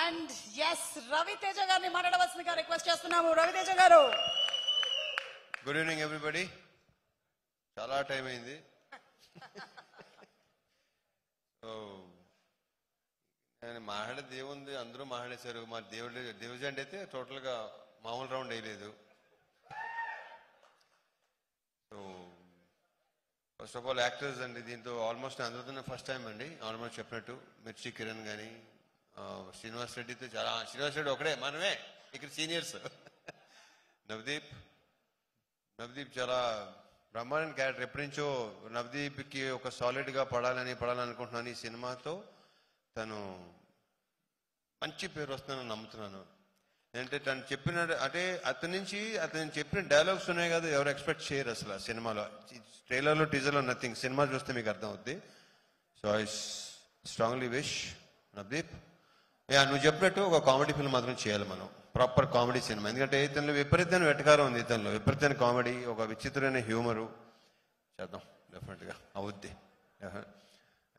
And yes Raviteja గారిని మాట్లాడవలసిందిగా request చేస్తున్నాము. రవితేజ గారు. Good evening everybody. చాలా టైం అయింది. నేను మాట్లాడేది ఏముంది, అందరూ మాట్లాడేశారు. మా డివిజన్ అయితే టోటల్గా మామూలు రౌండ్ వేయలేదు. So first of all actors అండి, దీంతో ఆల్మోస్ట్ అందరితో ఫస్ట్ టైం అండి. ఆల్మోస్ట్ చెప్పినట్టు మిర్చి కిరణ్ కానీ శ్రీనివాస్ రెడ్డితో చాలా, శ్రీనివాస్ రెడ్డి ఒకడే, మనమే ఇక్కడ సీనియర్స్. నవదీప్ చాలా బ్రహ్మాండ క్యారెక్టర్. ఎప్పటి నుంచో నవదీప్కి ఒక సాలిడ్గా పడాలనుకుంటున్నాను. ఈ సినిమాతో తను మంచి పేరు వస్తుందని నమ్ముతున్నాను. అంటే తను చెప్పిన, అంటే అతను చెప్పిన డైలాగ్స్ ఉన్నాయి కదా, ఎవరు ఎక్స్పెక్ట్ చేయరు అసలు సినిమాలో. ట్రైలర్లో టీజర్లో నథింగ్. సినిమా చూస్తే మీకు అర్థం అవుద్ది. So I strongly wish Navdeep, నువ్వు చెప్పినట్టు ఒక కామెడీ ఫిల్మ్ మాత్రం చేయాలి మనం, ప్రాపర్ కామెడీ సినిమా. ఎందుకంటే ఇతనిలో విపరీతమైన వెటకారం ఉంది, ఇతనిలో విపరీతమైన కామెడీ, ఒక విచిత్రమైన హ్యూమరు. చేద్దాం, డెఫినెట్గా అవుద్ది.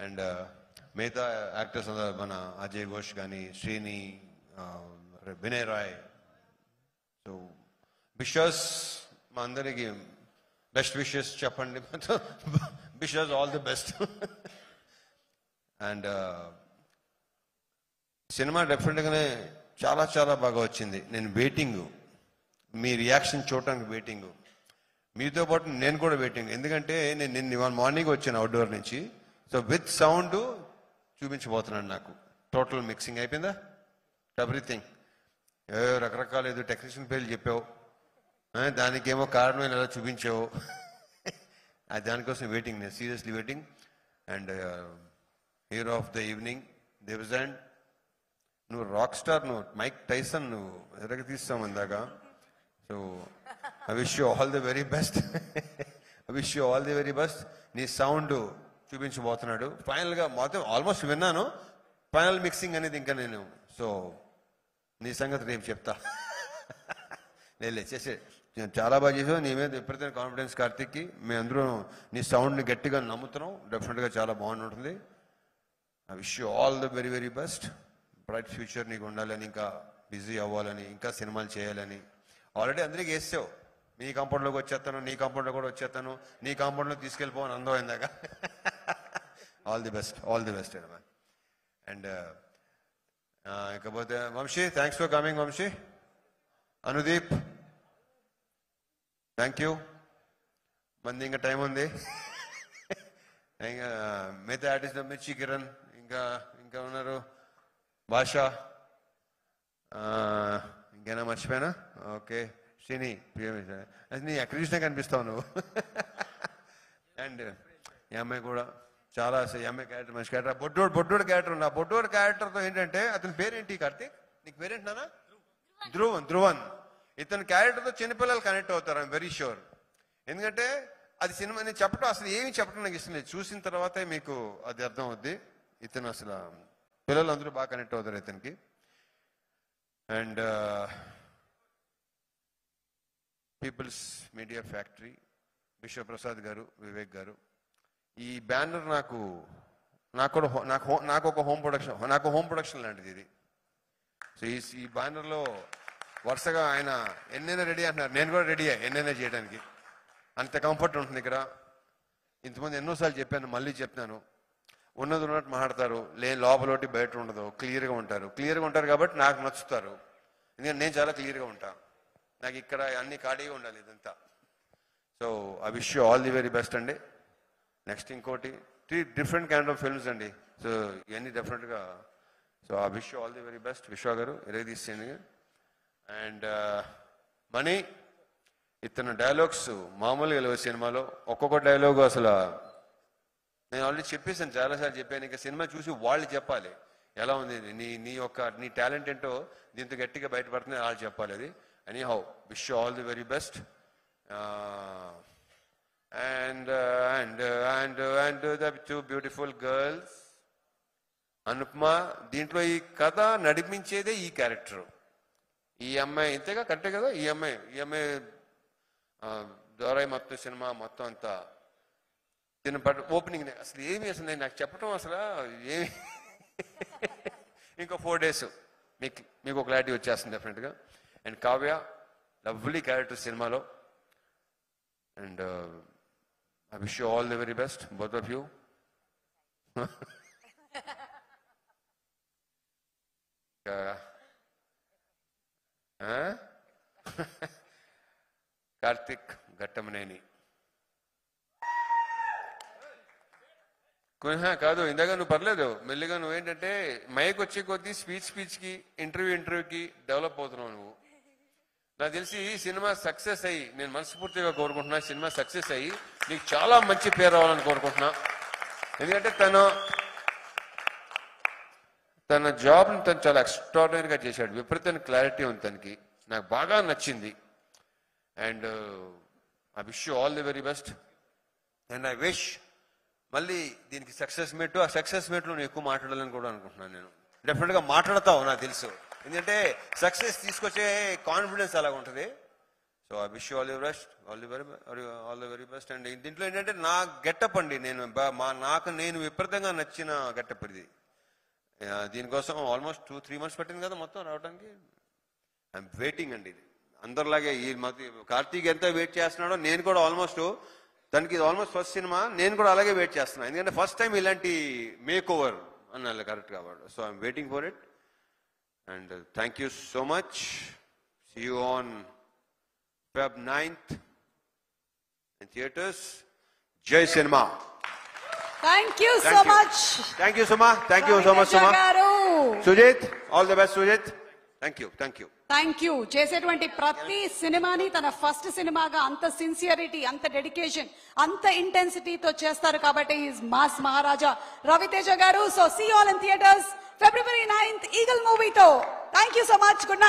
అండ్ మిగతా యాక్టర్స్ మన అజయ్ ఘోష్ కానీ, శ్రీని, వినయ్ రాయ్. సో విషెస్, మా అందరికి బెస్ట్ విషెస్ చెప్పండి. Wishes all the best. And cinema డెఫినెట్గానే చాలా చాలా బాగా వచ్చింది. నేను వెయిటింగ్, మీ రియాక్షన్ చూడటానికి వెయిటింగ్. మీతో పాటు నేను కూడా వెయిటింగ్. ఎందుకంటే నేను నిన్న మార్నింగ్ వచ్చాను అవుట్డోర్ నుంచి. సో విత్ సౌండ్ చూపించబోతున్నాను. నాకు టోటల్ మిక్సింగ్ అయిపోయిందా, ఎవ్రీథింగ్. రకరకాల ఏదో టెక్నీషియన్ పేర్లు చెప్పావు, దానికేమో కారణం ఎలా చూపించావు. దానికోసం వెయిటింగ్, నేను seriously waiting. And hero of the evening దేవజన్, నువ్వు రాక్ స్టార్, నువ్వు మైక్ టైసన్, నువ్వు ఎరగ తీస్తావు అందాక. So I wish you all the very best. I wish you all the very best. నీ సౌండ్ చూపించబోతున్నాడు. ఫైనల్గా మొత్తం ఆల్మోస్ట్ విన్నాను, ఫైనల్ మిక్సింగ్ అనేది ఇంకా నేను. సో నీ సంగతి రేపు చెప్తా. నేను చేసే చాలా బాగా చేసావు. నీ మీద విపరీతమైన కాన్ఫిడెన్స్ కార్తిక్కి. మేము అందరూ నీ సౌండ్ని గట్టిగా నమ్ముతున్నాం. డెఫినెట్గా చాలా బాగుంటుంది. I wish you all the very very best. Bright future నీకు ఉండాలని, ఇంకా బిజీ అవ్వాలని, ఇంకా సినిమాలు చేయాలని. ఆల్రెడీ అందరికీ వేసావు, నీ కాంపౌండ్లోకి వచ్చేస్తాను, నీ కాంపౌండ్లో కూడా వచ్చేస్తాను, నీ కాంపౌండ్లో తీసుకెళ్ళిపోవని అందం ఇందాక. All the best, all the best. And ఇకపోతే Vamsi, thanks for coming Vamsi. Anudeep, thank you. మంది ఇంకా టైం ఉంది. ఇంకా మిగతా ఆర్టిస్ట్ మిర్చి కిరణ్, ఇంకా ఉన్నారు భాష, ఇంకేనా మర్చిపోయినా? ఓకే, శ్రీని, నీ ఎక్కడ చూసినా కనిపిస్తావు నువ్వు. అండ్ ఈ అమ్మాయి కూడా చాలా, ఈ అమ్మాయి క్యారెక్టర్ మంచి క్యారెక్టర్. బొడ్డోడు క్యారెక్టర్ ఉంది. ఆ బొడ్డోడు క్యారెక్టర్తో ఏంటంటే, అతని పేరేంటి కార్తీక్? నీకు పేరేంటున్నానా? ధ్రువన్. ఇతని క్యారెక్టర్తో చిన్నపిల్లలు కనెక్ట్ అవుతారు, ఐఎమ్ వెరీ షూర్. ఎందుకంటే అది సినిమా, నేను చెప్పడం అసలు ఏమి చెప్పడం నాకు ఇష్టం లేదు. చూసిన తర్వాతే మీకు అది అర్థం అవుద్ది. ఇతను అసలు పిల్లలు అందరూ బాగా కనెక్ట్ అవుతారు ఇతనికి. And People's Media Factory, Vishwaprasad గారు, వివేక్ గారు. ఈ బ్యానర్ నాకు ఒక హోమ్ ప్రొడక్షన్ లాంటిది ఇది. సో ఈ బ్యానర్లో వరుసగా ఆయన ఎన్నైనా రెడీ అంటున్నారు. నేను కూడా రెడీ ఎన్నైనా చేయడానికి. అంత కంఫర్ట్ ఉంటుంది ఇక్కడ. ఇంతమంది ఎన్నోసార్లు చెప్పాను, మళ్ళీ చెప్తున్నాను. ఉన్నది ఉన్నట్టు మాట్లాడతారు, లోపలోటి బయట ఉండదు, క్లియర్గా ఉంటారు కాబట్టి నాకు నచ్చుతారు. ఎందుకంటే నేను చాలా క్లియర్గా ఉంటాను. నాకు ఇక్కడ అన్ని ఖాళీగా ఉండాలి ఇదంతా. So I wish you all the very best అండి. నెక్స్ట్ ఇంకోటి 3 డిఫరెంట్ కైండ్ ఆఫ్ ఫిల్మ్స్ అండి. సో ఇవన్నీ డెఫినెట్గా. So I wish you all the very best. విశ్వ గారు తీసేయండి. అండ్ మనీ, ఇతను డైలాగ్స్ మామూలుగా లేవు సినిమాలో. ఒక్కొక్క డైలాగు అసలు నేను ఆల్రెడీ చెప్పేసాను, చాలాసార్లు చెప్పాను. ఇంకా సినిమా చూసి వాళ్ళు చెప్పాలి ఎలా ఉంది, నీ టాలెంట్ ఏంటో దీంతో గట్టిగా బయటపడుతుంది, వాళ్ళు చెప్పాలి అది. Any how, wish you all the very best. And the 2 beautiful girls. Anupama, దీంట్లో ఈ కథ నడిపించేదే ఈ క్యారెక్టర్. ఈ అమ్మాయి ఇంతేగా, కరెక్టే కదా. ఈ అమ్మాయి ద్వారా మొత్తం సినిమా మొత్తం అంతా దీని ఓపెనింగ్ అసలు నాకు చెప్పటం అసలు ఏమి. ఇంకో 4 days మీకు ఒక క్లారిటీ వచ్చేస్తుంది డెఫినెట్గా. అండ్ కావ్య లవ్లీ క్యారెక్టర్ సినిమాలో. And I wish you all the very best both of you. Karthik Ghattamaneni కాదు, ఇందాక నువ్వు పర్లేదు, మెల్లిగా నువ్వేంటంటే మైక్ వచ్చే కొద్దీ స్పీచ్కి ఇంటర్వ్యూకి డెవలప్ అవుతున్నావు నువ్వు. నాకు తెలిసి ఈ సినిమా సక్సెస్ అయ్యి, నేను మనస్ఫూర్తిగా కోరుకుంటున్నా, సినిమా సక్సెస్ అయ్యి నీకు చాలా మంచి పేరు రావాలని కోరుకుంటున్నా. ఎందుకంటే తన జాబ్ని తను చాలా ఎక్స్ట్రాడినరీగా చేశాడు. విపరీతమైన క్లారిటీ ఉంది తనకి, నాకు బాగా నచ్చింది. And I wish you all the very best. And I wish మళ్ళీ దీనికి సక్సెస్ మీట్, ఆ సక్సెస్ మీట్లో నేను ఎక్కువ మాట్లాడాలని కూడా అనుకుంటున్నాను. నేను డెఫినెట్గా మాట్లాడతావు నాకు తెలుసు, ఎందుకంటే సక్సెస్ తీసుకొచ్చే కాన్ఫిడెన్స్ అలాగ ఉంటుంది. So I wish you all the best, all the very best. And దీంట్లో ఏంటంటే నా గెటప్ అండి, నేను విపరీతంగా నచ్చిన గెటప్ ఇది. దీనికోసం ఆల్మోస్ట్ 2-3 months పట్టింది కదా మొత్తం రావడానికి. ఐఎమ్ వెయిటింగ్ అండి. అందరిలాగే ఈ కార్తీక్ ఎంత వెయిట్ చేస్తున్నాడో నేను కూడా ఆల్మోస్ట్, దానికి ఇది ఆల్మోస్ట్ ఫస్ట్ సినిమా, నేను కూడా అలాగే వెయిట్ చేస్తున్నాను. ఎందుకంటే ఫస్ట్ టైం ఇలాంటి మేక్ ఓవర్ అన్న కరెక్ట్ కాబట్టి. So I'm waiting for it. And thank you so much. See you on Feb 9th in theaters. Jai Cinema. Thank you so much. Thank you, Suma. Thank you so much, Suma. Sujit, all the best, Sujit. Thank you. Thank you. చేసేటువంటి ప్రతి సినిమాని తన first సినిమాగా అంత sincerity, అంత dedication, అంత ఇంటెన్సిటీతో చేస్తారు కాబట్టి is mass Maharaja Raviteja garu. So see all in theatres February 9th Eagle మూవీతో. Thank you so much. Good night.